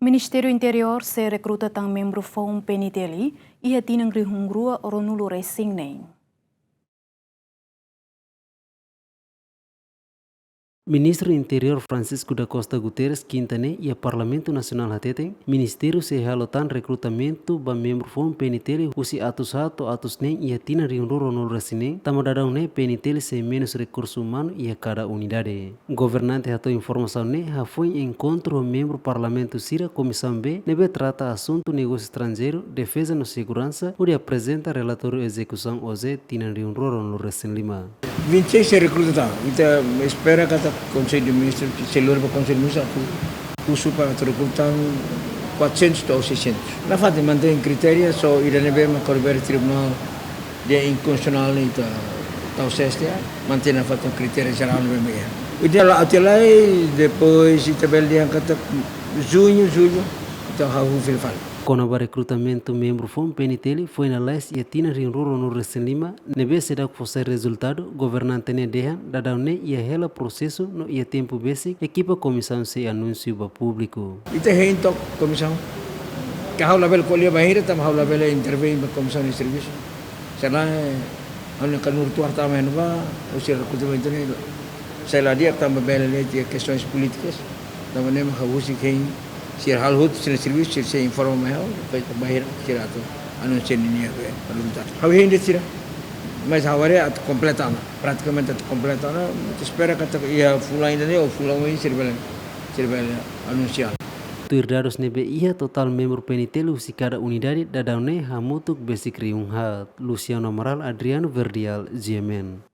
Ministério Interior se recruta tang membro FOM peniteli e hatinang rihungrua oronulu racing nem. Ministro Interior Francisco da Costa Guterres Quintane e o Parlamento Nacional Hatete, Ministério se halotan recrutamento ba membro FOM peniteli usi atus nem e hatina riunruro no resinen, tamadadão ne peniteli sem menos recurso humano e a cada unidade. Governante hatou informação ne ha foi encontro membro Parlamento Sira Comissão B, nebe trata assunto negócio estrangeiro, defesa no segurança, onde apresenta relatório execução OZE tina riunruro no recém lima. 26 se recruta, kita espera kata Conselho de Ministros, seluruh Conselho de Ministros, usul para recrutar 400 ou 600. Na fase mantém critérios, só irá never macorber tribunal de inconstitucional itu tahu saya mantém na fase critério geral no meio. Ideal até lá depois tabel dia kata junho kita harus filfal. Com o recrutamento membro FOM peniteli foi na leste e tina rinruro no recém lima, nebe se dá fosse resultado, governante ne dehan, dadane e hela processo no ia tempo basic, equipa comissão se anúncio ba público. Itu hentok comissão. Kahau label kolia bahira tam hau label intervene ba comissão de serviço. Será anu kanur tu harta men ba usir recrutamento ne. Sela dia tam babel de questões políticas. Tam ne havusi quem sir hal hut sir serviço sir informa mai bahira sir atu anúncio ni ya perguntar. Hau hindi sir. Mas agora é completado, praticamente completado. Espera que ia fulano ainda ou fulano aí serve anunciar. Dados nebe ia total membro penitelu si cada unidade dadane hamutuk basic riung hat Luciano Amaral Adriano Verdial GMN.